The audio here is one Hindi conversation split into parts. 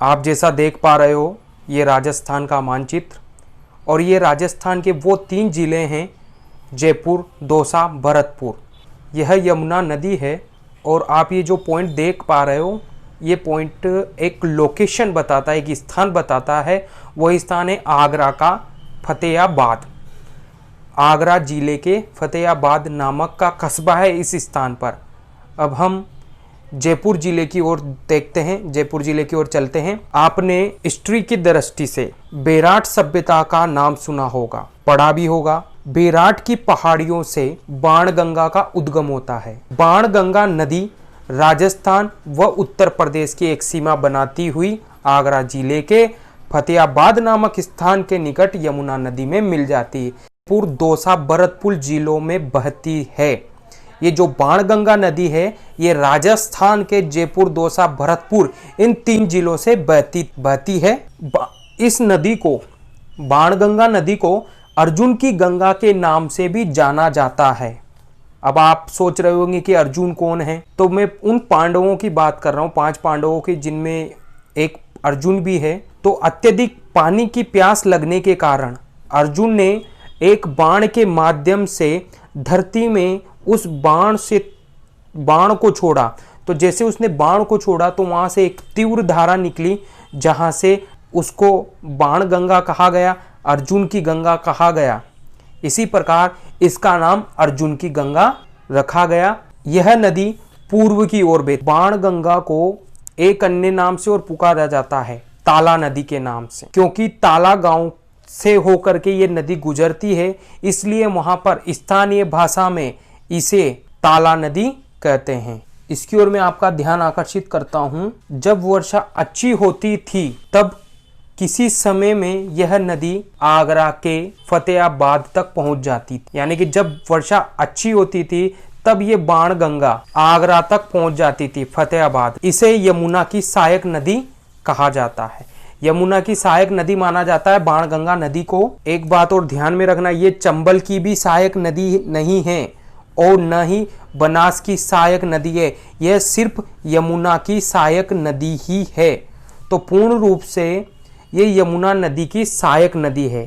आप जैसा देख पा रहे हो ये राजस्थान का मानचित्र, और ये राजस्थान के वो 3 ज़िले हैं, जयपुर, दौसा, भरतपुर। यह यमुना नदी है। और आप ये जो पॉइंट देख पा रहे हो, ये पॉइंट एक लोकेशन बताता है, एक स्थान बताता है। वही स्थान है आगरा का फतेहाबाद। आगरा जिले के फतेहाबाद नामक का कस्बा है इस स्थान पर। अब हम जयपुर जिले की ओर देखते हैं, जयपुर जिले की ओर चलते हैं। आपने हिस्ट्री की दृष्टि से बेराट सभ्यता का नाम सुना होगा, पढ़ा भी होगा। बेराट की पहाड़ियों से बाणगंगा का उद्गम होता है। बाणगंगा नदी राजस्थान व उत्तर प्रदेश की एक सीमा बनाती हुई आगरा जिले के फतेहाबाद नामक स्थान के निकट यमुना नदी में मिल जाती है। जयपुर, दौसा, भरतपुर जिलों में बहती है। ये जो बाणगंगा नदी है, ये राजस्थान के जयपुर, दौसा, भरतपुर इन 3 जिलों से बहती है। इस नदी को, बाणगंगा नदी को अर्जुन की गंगा के नाम से भी जाना जाता है। अब आप सोच रहे होंगे कि अर्जुन कौन है, तो मैं उन पांडवों की बात कर रहा हूँ, 5 पांडवों की, जिनमें एक अर्जुन भी है। तो अत्यधिक पानी की प्यास लगने के कारण अर्जुन ने एक बाण के माध्यम से धरती में उस बाण को छोड़ा। तो जैसे उसने बाण को छोड़ा तो वहां से एक तीव्र धारा निकली, जहां से उसको बाण गंगा कहा गया, अर्जुन की गंगा कहा गया। इसी प्रकार इसका नाम अर्जुन की गंगा रखा गया। यह नदी पूर्व की ओर बहती। बाण गंगा को एक अन्य नाम से और पुकारा जाता है, ताला नदी के नाम से, क्योंकि ताला गांव से होकर के ये नदी गुजरती है, इसलिए वहां पर स्थानीय भाषा में इसे ताला नदी कहते हैं। इसकी ओर मैं आपका ध्यान आकर्षित करता हूं। जब वर्षा अच्छी होती थी तब किसी समय में यह नदी आगरा के फतेहाबाद तक पहुंच जाती थी। यानी कि जब वर्षा अच्छी होती थी तब ये बाणगंगा आगरा तक पहुंच जाती थी, फतेहाबाद। इसे यमुना की सहायक नदी कहा जाता है। यमुना की सहायक नदी माना जाता है बाणगंगा नदी को। एक बात और ध्यान में रखना, ये चंबल की भी सहायक नदी नहीं है और न ही बनास की सहायक नदी है। यह सिर्फ यमुना की सहायक नदी ही है। तो पूर्ण रूप से ये यमुना नदी की सहायक नदी है।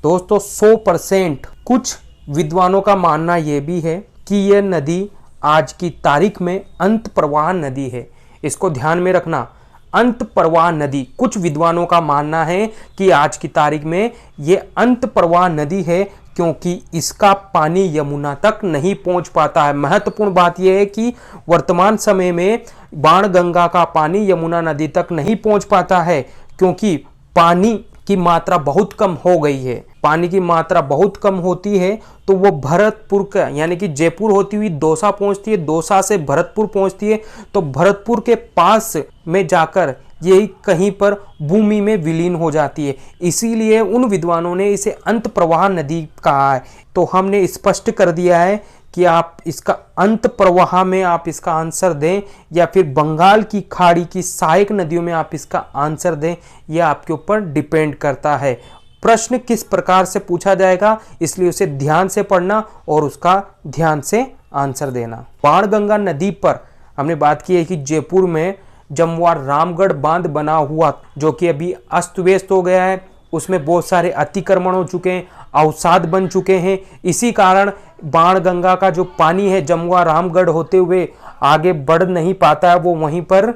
दोस्तों 100% कुछ विद्वानों का मानना यह भी है कि यह नदी आज की तारीख में अंत प्रवाह नदी है। इसको ध्यान में रखना, अंत प्रवाह नदी। कुछ विद्वानों का मानना है कि आज की तारीख में ये अंत प्रवाह नदी है, क्योंकि इसका पानी यमुना तक नहीं पहुंच पाता है। महत्वपूर्ण बात यह है कि वर्तमान समय में बाणगंगा का पानी यमुना नदी तक नहीं पहुंच पाता है, क्योंकि पानी की मात्रा बहुत कम हो गई है। पानी की मात्रा बहुत कम होती है तो वो भरतपुर का, यानी कि जयपुर होती हुई दौसा पहुंचती है, दौसा से भरतपुर पहुंचती है, तो भरतपुर के पास में जाकर यही कहीं पर भूमि में विलीन हो जाती है। इसीलिए उन विद्वानों ने इसे अंत प्रवाह नदी कहा है। तो हमने स्पष्ट कर दिया है कि आप इसका अंत प्रवाह में आप इसका आंसर दें या फिर बंगाल की खाड़ी की सहायक नदियों में आप इसका आंसर दें, यह आपके ऊपर डिपेंड करता है। प्रश्न किस प्रकार से पूछा जाएगा, इसलिए उसे ध्यान से पढ़ना और उसका ध्यान से आंसर देना। बाणगंगा नदी पर हमने बात की है कि जयपुर में जमवार रामगढ़ बांध बना हुआ, जो कि अभी अस्त व्यस्त हो गया है। उसमें बहुत सारे अतिक्रमण हो चुके हैं, अवसाद बन चुके हैं। इसी कारण बाणगंगा का जो पानी है जमुआ रामगढ़ होते हुए आगे बढ़ नहीं पाता है, वो वहीं पर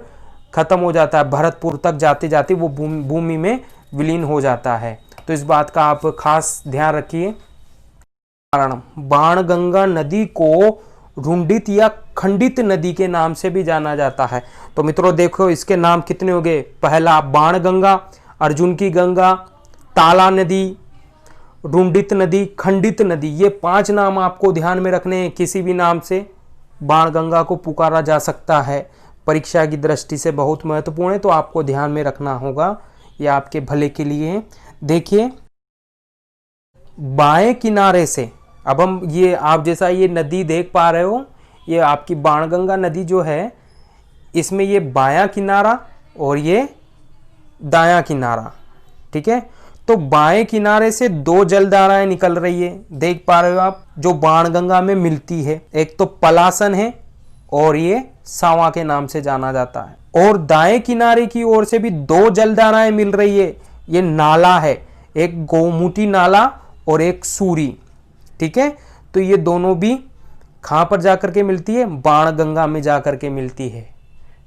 खत्म हो जाता है। भरतपुर तक जाते जाते वो भूमि में विलीन हो जाता है। तो इस बात का आप खास ध्यान रखिए। कारण बाणगंगा नदी को रुंडित या खंडित नदी के नाम से भी जाना जाता है। तो मित्रों देखो इसके नाम कितने हो गए। पहला बाणगंगा, अर्जुन की गंगा, ताला नदी, रुंडित नदी, खंडित नदी, ये 5 नाम आपको ध्यान में रखने हैं। किसी भी नाम से बाणगंगा को पुकारा जा सकता है। परीक्षा की दृष्टि से बहुत महत्वपूर्ण है, तो आपको ध्यान में रखना होगा, यह आपके भले के लिए है। देखिए बाएं किनारे से, अब हम ये आप जैसा ये नदी देख पा रहे हो, ये आपकी बाणगंगा नदी जो है, इसमें ये बायां किनारा और ये दायां किनारा, ठीक है। तो बाएं किनारे से 2 जलधाराएं निकल रही है, देख पा रहे हो आप, जो बाणगंगा में मिलती है। एक तो पलासन है और ये सावा के नाम से जाना जाता है। और दाएं किनारे की ओर से भी दो जलधाराएं मिल रही है। ये नाला है, एक गोमुटी नाला और एक सूरी। ठीक है, तो ये दोनों भी कहां पर जाकर के मिलती है? बाणगंगा में जाकर के मिलती है।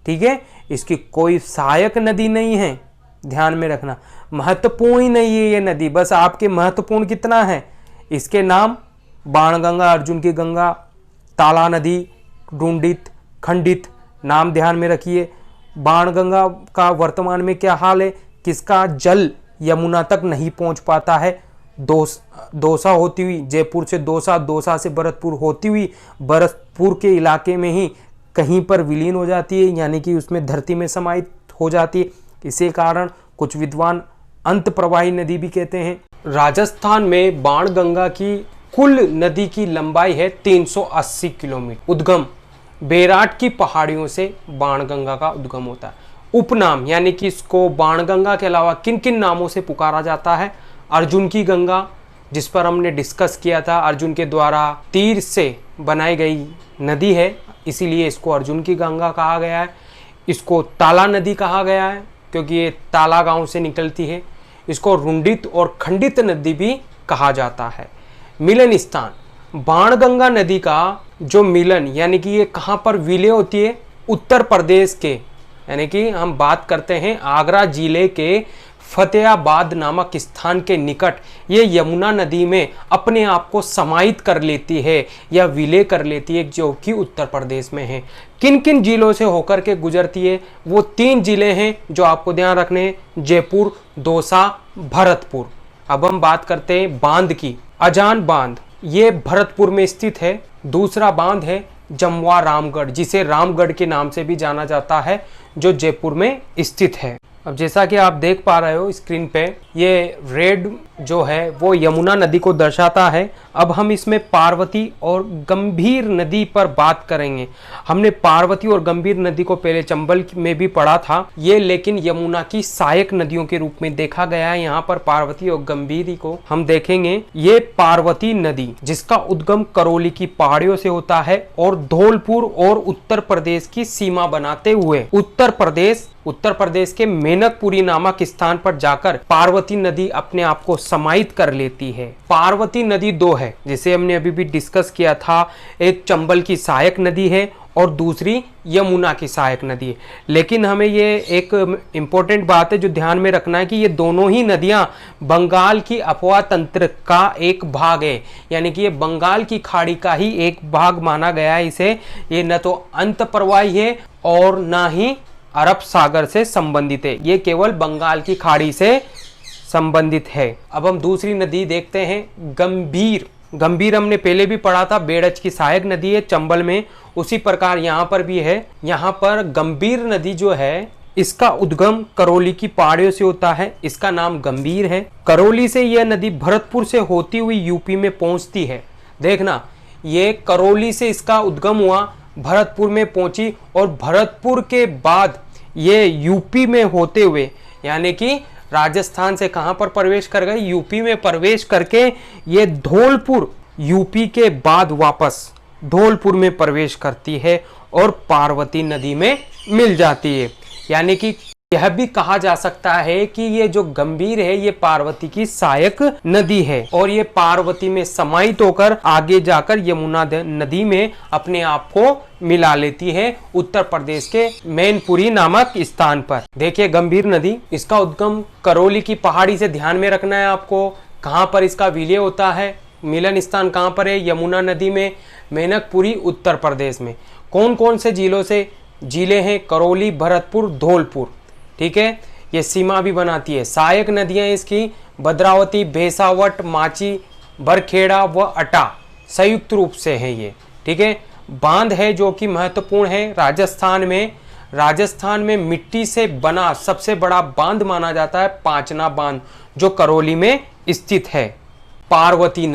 ठीक है, इसकी कोई सहायक नदी नहीं है, ध्यान में रखना। महत्वपूर्ण ही नहीं है ये नदी, बस आपके महत्वपूर्ण कितना है, इसके नाम बाणगंगा, अर्जुन की गंगा, ताला नदी, डूंडित, खंडित, नाम ध्यान में रखिए। बाणगंगा का वर्तमान में क्या हाल है? किसका जल यमुना तक नहीं पहुंच पाता है। दौसा होती हुई, जयपुर से दौसा, दौसा से भरतपुर होती हुई भरतपुर के इलाके में ही कहीं पर विलीन हो जाती है, यानी कि उसमें धरती में समाहित हो जाती है। इसी कारण कुछ विद्वान अंत प्रवाही नदी भी कहते हैं। राजस्थान में बाणगंगा की कुल नदी की लंबाई है 380 किलोमीटर। उद्गम बेराट की पहाड़ियों से बाणगंगा का उद्गम होता है। उपनाम यानी कि इसको बाणगंगा के अलावा किन किन नामों से पुकारा जाता है? अर्जुन की गंगा, जिस पर हमने डिस्कस किया था, अर्जुन के द्वारा तीर से बनाई गई नदी है, इसीलिए इसको अर्जुन की गंगा कहा गया है। इसको ताला नदी कहा गया है क्योंकि ये ताला गांव से निकलती है। इसको रुंडित और खंडित नदी भी कहा जाता है। मिलन स्थान, बाणगंगा नदी का जो मिलन यानी कि ये कहाँ पर विलय होती है? उत्तर प्रदेश के, यानी कि हम बात करते हैं आगरा जिले के फतेहाबाद नामक स्थान के निकट ये यमुना नदी में अपने आप को समाहित कर लेती है या विलय कर लेती है, जो कि उत्तर प्रदेश में है। किन किन जिलों से होकर के गुजरती है? वो 3 जिले हैं जो आपको ध्यान रखने हैं, जयपुर, दौसा, भरतपुर। अब हम बात करते हैं बांध की। अजान बांध ये भरतपुर में स्थित है। दूसरा बांध है जमवा रामगढ़, जिसे रामगढ़ के नाम से भी जाना जाता है, जो जयपुर में स्थित है। अब जैसा कि आप देख पा रहे हो स्क्रीन पे, ये रेड जो है वो यमुना नदी को दर्शाता है। अब हम इसमें पार्वती और गंभीर नदी पर बात करेंगे। हमने पार्वती और गंभीर नदी को पहले चंबल में भी पढ़ा था, ये लेकिन यमुना की सहायक नदियों के रूप में देखा गया है। यहाँ पर पार्वती और गंभीरी को हम देखेंगे। ये पार्वती नदी जिसका उद्गम करौली की पहाड़ियों से होता है और धौलपुर और उत्तर प्रदेश की सीमा बनाते हुए उत्तर प्रदेश के मेनकपुरी नामक स्थान पर जाकर पार्वती नदी अपने आप को समाहित कर लेती है। पार्वती नदी 2 है, जिसे हमने अभी भी डिस्कस किया था। एक चंबल की सहायक नदी है और दूसरी यमुना की सहायक नदी है। लेकिन हमें ये एक इम्पोर्टेंट बात है जो ध्यान में रखना है कि ये दोनों ही नदियां बंगाल की अपवा तंत्र का एक भाग है, यानी कि ये बंगाल की खाड़ी का ही एक भाग माना गया है इसे। ये न तो अंत प्रवाही है और न ही अरब सागर से संबंधित है, ये केवल बंगाल की खाड़ी से संबंधित है। अब हम दूसरी नदी देखते हैं, गंभीर हमने पहले भी पढ़ा था, बेड़च की सहायक नदी है चंबल में, उसी प्रकार यहाँ पर भी है। यहाँ पर गंभीर नदी जो है इसका उद्गम करौली की पहाड़ियों से होता है, इसका नाम गंभीर है। करौली से यह नदी भरतपुर से होती हुई यूपी में पहुंचती है। देखना, ये करौली से इसका उद्गम हुआ, भरतपुर में पहुंची और भरतपुर के बाद ये यूपी में होते हुए, यानी कि राजस्थान से कहां पर प्रवेश कर गई? यूपी में प्रवेश करके ये धौलपुर, यूपी के बाद वापस धौलपुर में प्रवेश करती है और पार्वती नदी में मिल जाती है। यानी कि यह भी कहा जा सकता है कि ये जो गंभीर है ये पार्वती की सहायक नदी है और ये पार्वती में समाहित होकर आगे जाकर यमुना नदी में अपने आप को मिला लेती है उत्तर प्रदेश के मैनपुरी नामक स्थान पर। देखिए गंभीर नदी, इसका उद्गम करौली की पहाड़ी से ध्यान में रखना है आपको। कहां पर इसका विलय होता है? मिलन स्थान कहां पर है? यमुना नदी में, मैनकपुरी उत्तर प्रदेश में। कौन कौन से जिलों से? जिले हैं करौली, भरतपुर, धौलपुर। ठीक है, ये सीमा भी बनाती है। सहायक नदियां इसकी भद्रावती, भेसावट, माची, बरखेड़ा व अटा संयुक्त रूप से है ये। ठीक है, बांध है जो कि महत्वपूर्ण है राजस्थान में मिट्टी से बना सबसे बड़ा बांध माना जाता है पांचना बांध, जो करौली में स्थित है। पार्वती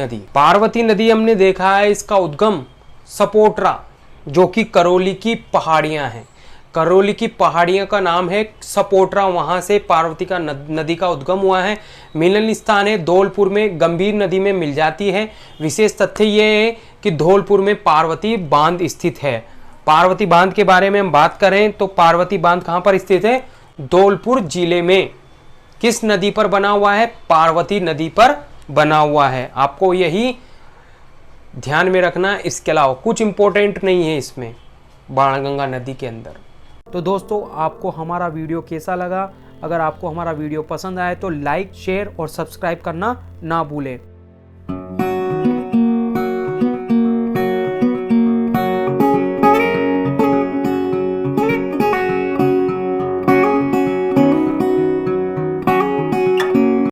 नदी हमने देखा है, इसका उद्गम सपोट्रा, जो कि करौली की पहाड़ियां हैं। करौली की पहाड़ियों का नाम है सपोट्रा, वहां से पार्वती का नदी का उद्गम हुआ है। मिलन स्थान है धौलपुर में, गंभीर नदी में मिल जाती है। विशेष तथ्य यह है कि धौलपुर में पार्वती बांध स्थित है। पार्वती बांध के बारे में हम बात करें तो पार्वती बांध कहां पर स्थित है? धौलपुर जिले में। किस नदी पर बना हुआ है? पार्वती नदी पर बना हुआ है। आपको यही ध्यान में रखना, इसके अलावा कुछ इंपॉर्टेंट नहीं है इसमें बाणगंगा नदी के अंदर। तो दोस्तों, आपको हमारा वीडियो कैसा लगा? अगर आपको हमारा वीडियो पसंद आए तो लाइक, शेयर और सब्सक्राइब करना ना भूलें।